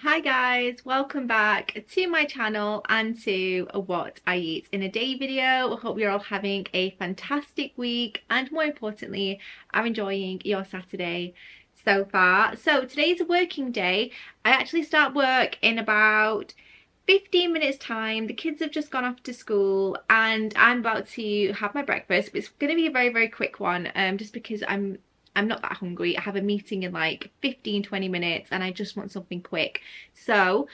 Hi guys, welcome back to my channel and to a what I eat in a day video. I hope you're all having a fantastic week and more importantly are enjoying your Saturday so far. So today's a working day. I actually start work in about 15 minutes time. The kids have just gone off to school and I'm about to have my breakfast, but it's going to be a very quick one, just because I'm not that hungry. I have a meeting in like 15-20 minutes and I just want something quick. So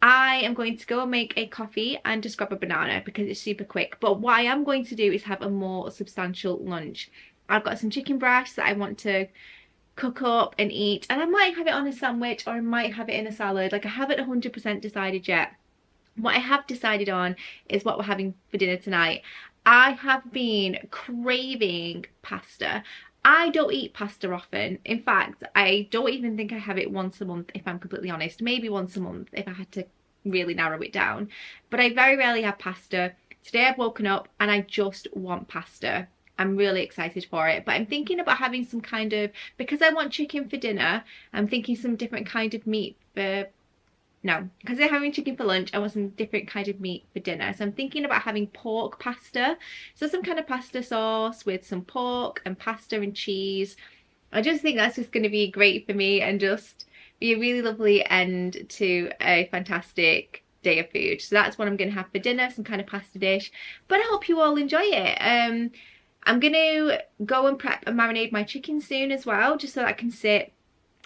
I am going to go and make a coffee and just grab a banana because it's super quick. But what I am going to do is have a more substantial lunch. I've got some chicken breasts that I want to cook up and eat, and I might have it on a sandwich or I might have it in a salad. Like, I haven't 100% decided yet. What I have decided on is what we're having for dinner tonight. I have been craving pasta. I don't eat pasta often. In fact, I don't even think I have it once a month, if I'm completely honest. Maybe once a month if I had to really narrow it down. But I very rarely have pasta. Today I've woken up and I just want pasta. I'm really excited for it. But I'm thinking about having some kind of, because I want chicken for dinner, I'm thinking some different kind of meat for, no, because I'm having chicken for lunch, I want some different kind of meat for dinner. So I'm thinking about having pork pasta. So some kind of pasta sauce with some pork and pasta and cheese. I just think that's just going to be great for me and just be a really lovely end to a fantastic day of food. So that's what I'm going to have for dinner, some kind of pasta dish. But I hope you all enjoy it. I'm going to go and prep and marinate my chicken soon as well, just so that I can sit.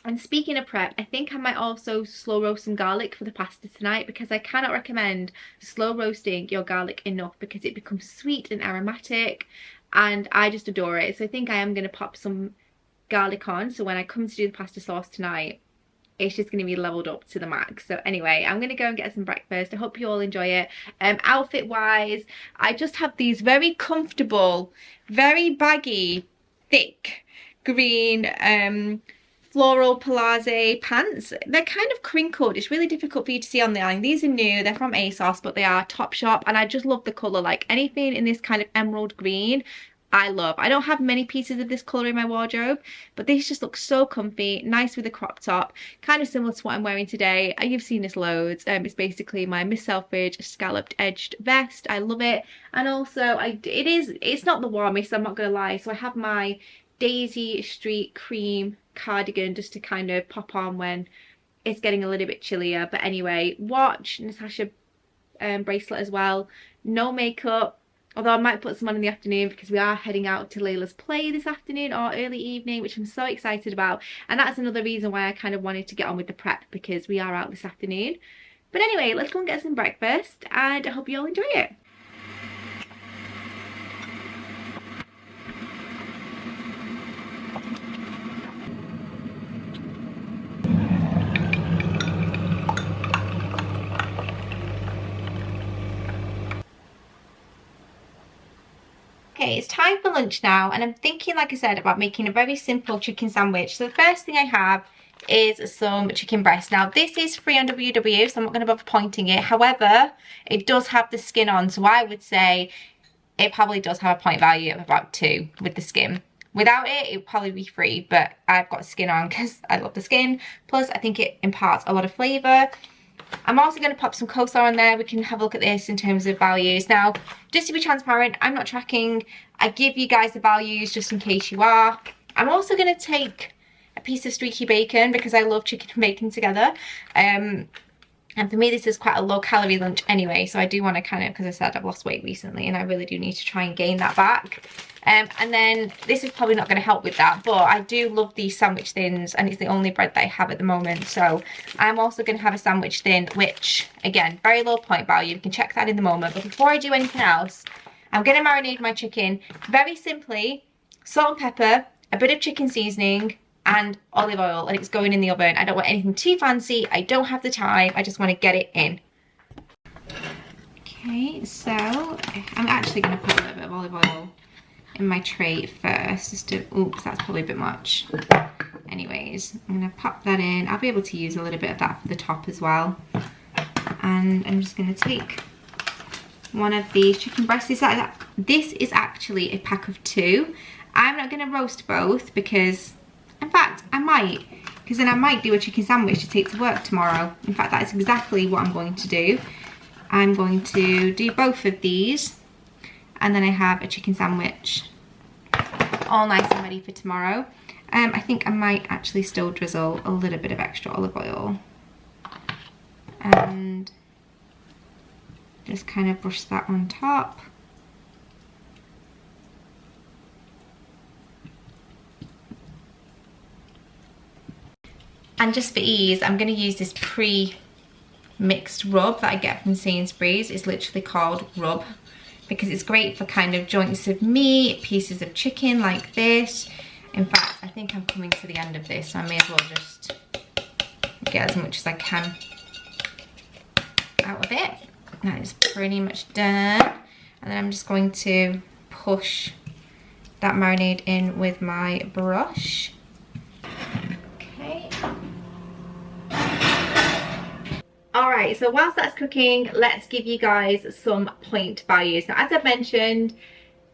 And speaking of prep, I think I might also slow roast some garlic for the pasta tonight, because I cannot recommend slow roasting your garlic enough because it becomes sweet and aromatic and I just adore it. So I think I am going to pop some garlic on, so when I come to do the pasta sauce tonight, it's just going to be leveled up to the max. So anyway, I'm going to go and get some breakfast. I hope you all enjoy it. Outfit wise, I just have these very comfortable, very baggy, thick green floral palazzo pants. They're kind of crinkled. It's really difficult for you to see on the line. These are new, they're from ASOS, but they are Topshop and I just love the colour. Like, anything in this kind of emerald green I love. I don't have many pieces of this colour in my wardrobe, but these just look so comfy, nice with a crop top, kind of similar to what I'm wearing today. You've seen this loads. It's basically my Miss Selfridge scalloped edged vest. I love it. And also it's not the warmest, I'm not gonna lie. So I have my Daisy Street cream cardigan just to kind of pop on when it's getting a little bit chillier. But anyway, watch, Natasha bracelet as well. No makeup, although I might put some on in the afternoon because we are heading out to Layla's play this afternoon or early evening, which I'm so excited about. And that's another reason why I kind of wanted to get on with the prep, because we are out this afternoon. But anyway, let's go and get some breakfast and I hope you all enjoy it. Okay, it's time for lunch now and I'm thinking, like I said, about making a very simple chicken sandwich. So the first thing I have is some chicken breast. Now this is free on WW, so I'm not going to bother pointing it. However, it does have the skin on, so I would say it probably does have a point value of about 2 with the skin. Without it, it would probably be free, but I've got skin on because I love the skin. Plus, I think it imparts a lot of flavour. I'm also going to pop some coleslaw on there. We can have a look at this in terms of values. Now, just to be transparent, I'm not tracking. I give you guys the values just in case you are. I'm also going to take a piece of streaky bacon because I love chicken and bacon together. And for me, this is quite a low calorie lunch anyway. So I do want to kind of, because I said I've lost weight recently and I really do need to try and gain that back. And then this is probably not going to help with that, but I do love these sandwich thins and it's the only bread that I have at the moment. So I'm also going to have a sandwich thin, which again, very low point value. You can check that in the moment. But before I do anything else, I'm going to marinate my chicken very simply. Salt and pepper, a bit of chicken seasoning and olive oil, and it's going in the oven. I don't want anything too fancy. I don't have the time. I just want to get it in. Okay, so I'm actually going to put a little bit of olive oil in my tray first, just to, oops, that's probably a bit much. Anyways, I'm gonna pop that in. I'll be able to use a little bit of that for the top as well. And I'm just gonna take one of these chicken breasts. This is actually a pack of 2. I'm not gonna roast both because, in fact, I might. because then I might do a chicken sandwich to take to work tomorrow. In fact, that is exactly what I'm going to do. I'm going to do both of these, and then I have a chicken sandwich all nice and ready for tomorrow. I think I might actually still drizzle a little bit of extra olive oil and just kind of brush that on top. And just for ease, I'm going to use this pre-mixed rub that I get from Sainsbury's. It's literally called rub because it's great for kind of joints of meat, pieces of chicken like this. In fact, I think I'm coming to the end of this, so I may as well just get as much as I can out of it. That is pretty much done. And then I'm just going to push that marinade in with my brush. Okay. Alright, so whilst that's cooking, let's give you guys some point values. Now, as I've mentioned,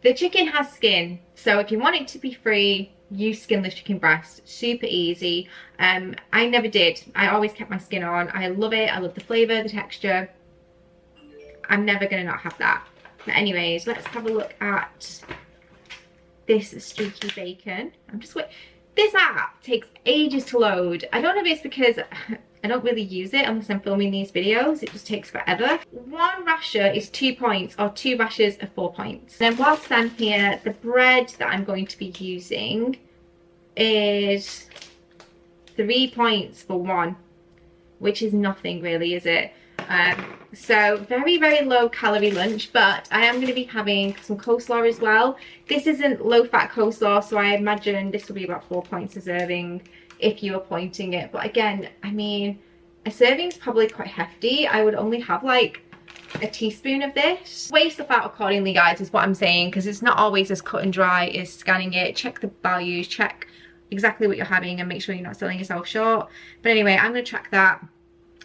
the chicken has skin, so if you want it to be free, use skinless chicken breast. Super easy. I never did. I always kept my skin on. I love it. I love the flavour, the texture. I'm never going to not have that. But anyways, let's have a look at this streaky bacon. This app takes ages to load. I don't know if it's because I don't really use it unless I'm filming these videos. It just takes forever. One rasher is 2 points, or 2 rashers are 4 points. Then whilst I'm here, the bread that I'm going to be using is 3 points for one, which is nothing really, is it? So very, very low calorie lunch, but I am going to be having some coleslaw as well. This isn't low fat coleslaw, so I imagine this will be about 4 points a serving if you are pointing it. But again, I mean, a serving is probably quite hefty. I would only have like a teaspoon of this. Weigh stuff out accordingly, guys, is what I'm saying, because it's not always as cut and dry as scanning it. Check the values, check exactly what you're having, and make sure you're not selling yourself short. But anyway, I'm going to track that.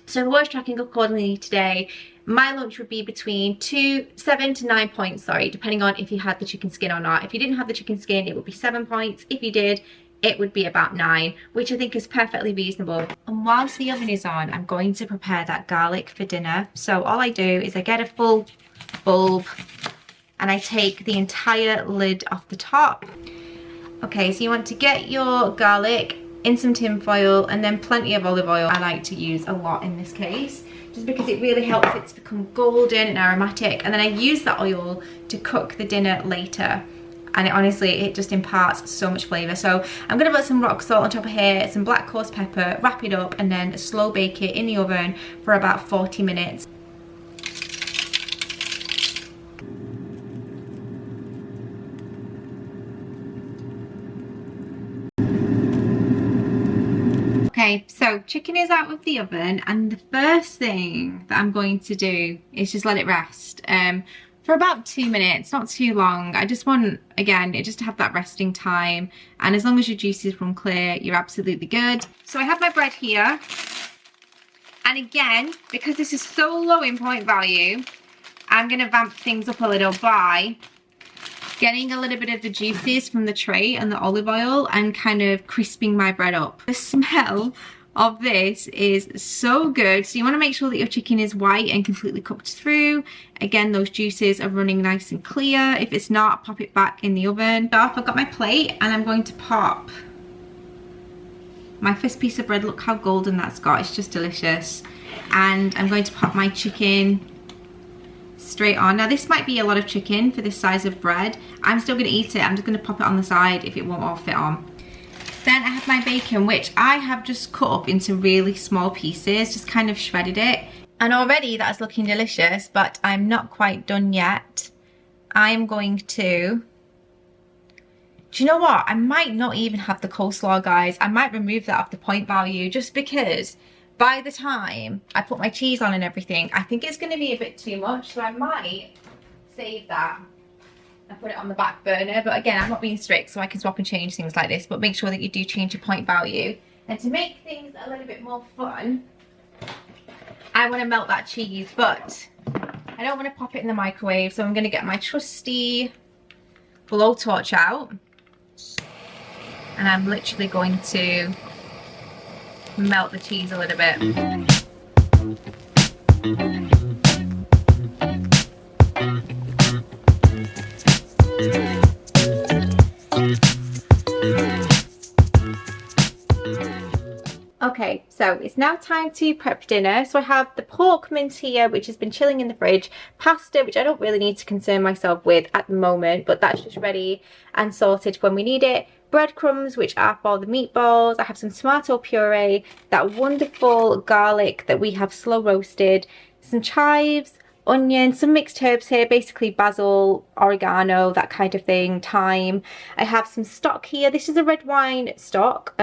So if I was tracking accordingly today, my lunch would be between 7 to 9 points, sorry, depending on if you had the chicken skin or not. If you didn't have the chicken skin, it would be 7 points. If you did, it would be about 9, which I think is perfectly reasonable. And whilst the oven is on, I'm going to prepare that garlic for dinner. So all I do is I get a full bulb and I take the entire lid off the top. Okay, so you want to get your garlic in some tin foil and then plenty of olive oil. I like to use a lot in this case, just because it really helps it to become golden and aromatic. And then I use that oil to cook the dinner later. And honestly, it just imparts so much flavour. So I'm going to put some rock salt on top of here, some black coarse pepper, wrap it up and then slow bake it in the oven for about 40 minutes. Okay, so chicken is out of the oven, and the first thing that I'm going to do is just let it rest for about 2 minutes, not too long. I just want, again, it just to have that resting time, and as long as your juices run clear, you're absolutely good. So I have my bread here, and again, because this is so low in point value, I'm going to vamp things up a little by getting a little bit of the juices from the tray and the olive oil and kind of crisping my bread up. The smell of this is so good. So you want to make sure that your chicken is white and completely cooked through. Again, those juices are running nice and clear. If it's not, pop it back in the oven. So I've got my plate and I'm going to pop my first piece of bread. Look how golden that's got. It's just delicious. And I'm going to pop my chicken straight on. Now this might be a lot of chicken for this size of bread. I'm still going to eat it. I'm just going to pop it on the side if it won't all fit on. Then I have my bacon, which I have just cut up into really small pieces, just kind of shredded it. And already that's looking delicious, but I'm not quite done yet. I'm going to... Do you know what? I might not even have the coleslaw, guys. I might remove that off the point value just because by the time I put my cheese on and everything, I think it's going to be a bit too much. So I might save that and put it on the back burner. But again, I'm not being strict, so I can swap and change things like this. But make sure that you do change your point value. And to make things a little bit more fun, I want to melt that cheese, but I don't want to pop it in the microwave. So I'm going to get my trusty blowtorch out. And I'm literally going to melt the cheese a little bit. Okay, so it's now time to prep dinner. So I have the pork mince here, which has been chilling in the fridge, pasta, which I don't really need to concern myself with at the moment, but that's just ready and sorted for when we need it. Breadcrumbs, which are for the meatballs. I have some tomato puree, that wonderful garlic that we have slow roasted, some chives, onion, some mixed herbs here, basically basil, oregano, that kind of thing, thyme. I have some stock here. This is a red wine stock,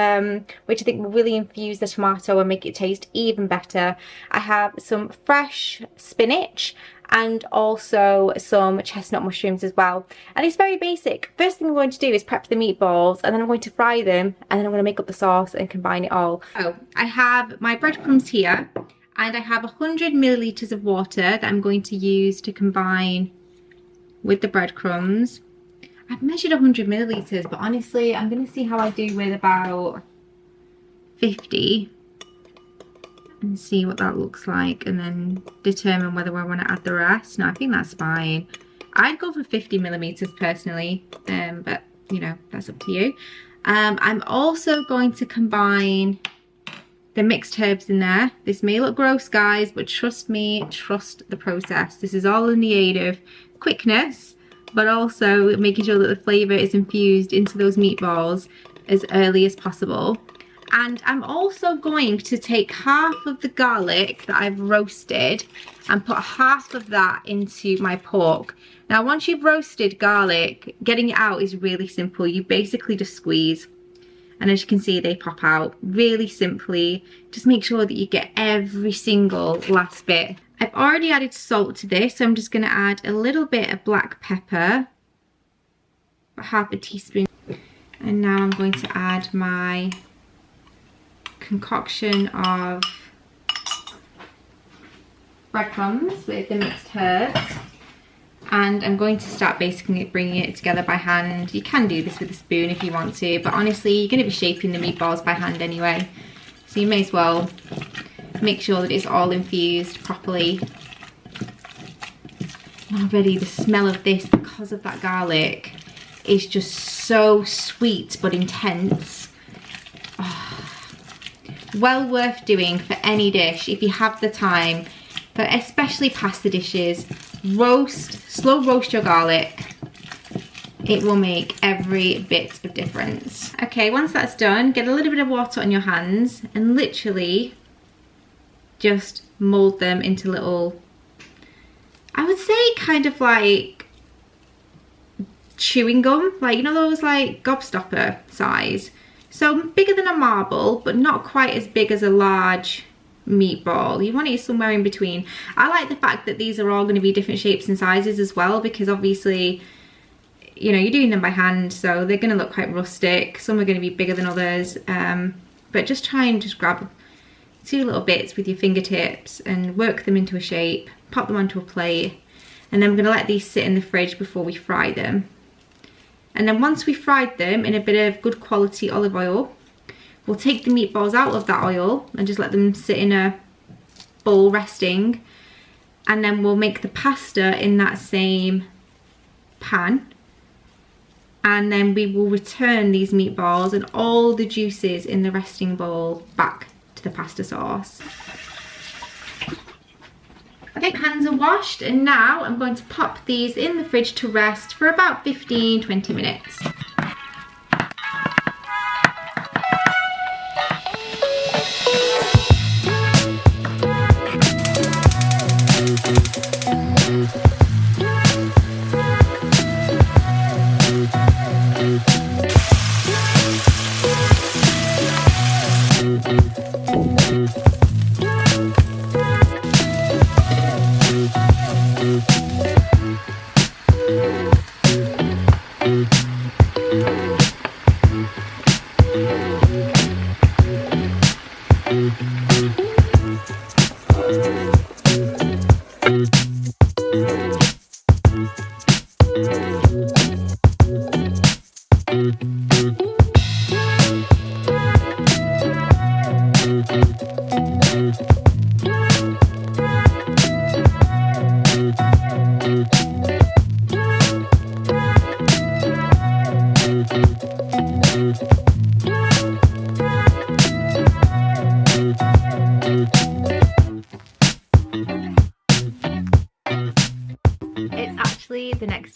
which I think will really infuse the tomato and make it taste even better. I have some fresh spinach and also some chestnut mushrooms as well. And it's very basic. First thing I'm going to do is prep the meatballs, and then I'm going to fry them, and then I'm going to make up the sauce and combine it all. So I have my breadcrumbs here, and I have 100 millilitres of water that I'm going to use to combine with the breadcrumbs. I've measured 100 millilitres, but honestly, I'm going to see how I do with about 50 and see what that looks like, and then determine whether I want to add the rest. No, I think that's fine. I'd go for 50 millilitres personally, but you know, that's up to you. I'm also going to combine the mixed herbs in there. This may look gross, guys, but trust me, trust the process. This is all in the aid of quickness, but also making sure that the flavour is infused into those meatballs as early as possible. And I'm also going to take half of the garlic that I've roasted and put half of that into my pork. Now, once you've roasted garlic, getting it out is really simple. You basically just squeeze. And as you can see, they pop out really simply. Just make sure that you get every single last bit. I've already added salt to this, so I'm just going to add a little bit of black pepper, about half a teaspoon. And now I'm going to add my concoction of breadcrumbs with the mixed herbs. And I'm going to start basically bringing it together by hand. You can do this with a spoon if you want to, but honestly, you're going to be shaping the meatballs by hand anyway. So you may as well make sure that it's all infused properly. Already the smell of this, because of that garlic, is just so sweet but intense. Oh, well worth doing for any dish if you have the time, but especially pasta dishes. Slow roast your garlic. It will make every bit of difference. Okay, once that's done, get a little bit of water on your hands and literally just mold them into little, I would say kind of like chewing gum, like, you know, those like gobstopper size. So bigger than a marble, but not quite as big as a large meatball. You want it somewhere in between. I like the fact that these are all going to be different shapes and sizes as well, because obviously, you know, you're doing them by hand, so they're going to look quite rustic. Some are going to be bigger than others, but just try and just grab 2 little bits with your fingertips and work them into a shape, pop them onto a plate, and then we're going to let these sit in the fridge before we fry them. And then once we fried them in a bit of good quality olive oil, we'll take the meatballs out of that oil and just let them sit in a bowl resting. And then we'll make the pasta in that same pan. And then we will return these meatballs and all the juices in the resting bowl back to the pasta sauce. Okay, hands are washed, and now I'm going to pop these in the fridge to rest for about 15-20 minutes.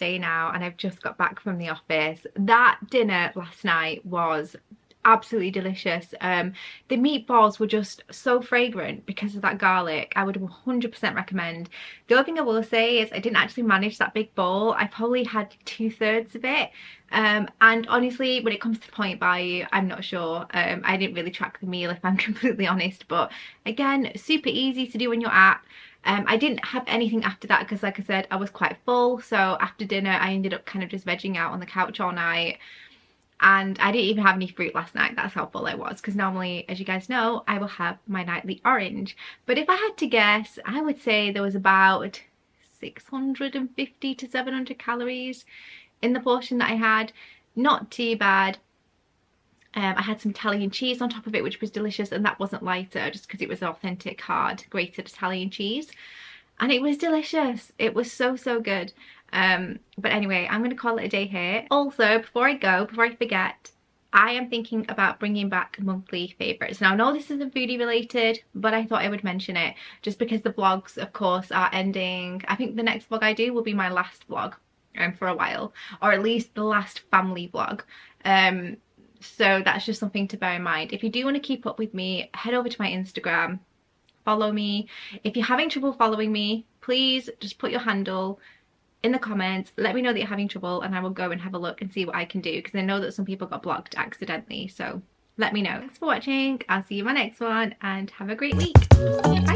Wednesday now and I've just got back from the office. That dinner last night was absolutely delicious. The meatballs were just so fragrant because of that garlic. I would 100% recommend. The other thing I will say is I didn't actually manage that big bowl. I probably had 2/3 of it. And honestly, when it comes to point value, I'm not sure. I didn't really track the meal, if I'm completely honest, but again, super easy to do on your app. I didn't have anything after that because, like I said, I was quite full. So after dinner I ended up kind of just vegging out on the couch all night. And I didn't even have any fruit last night. That's how full I was, because normally, as you guys know, I will have my nightly orange. But if I had to guess, I would say there was about 650 to 700 calories in the portion that I had. Not too bad. I had some Italian cheese on top of it, which was delicious, and that wasn't lighter just because it was authentic hard grated Italian cheese, and it was delicious. It was so good. But anyway, I'm going to call it a day here. Also, before I forget, I am thinking about bringing back monthly favourites. Now I know this isn't foodie related, but I thought I would mention it just because the vlogs, of course, are ending. I think the next vlog I do will be my last vlog for a while, or at least the last family vlog. So that's just something to bear in mind. If you do want to keep up with me, head over to my Instagram, follow me. If you're having trouble following me, please just put your handle in the comments, let me know that you're having trouble, and I will go and have a look and see what I can do, because I know that some people got blocked accidentally, so let me know. Thanks for watching. I'll see you in my next one, and have a great week. Bye.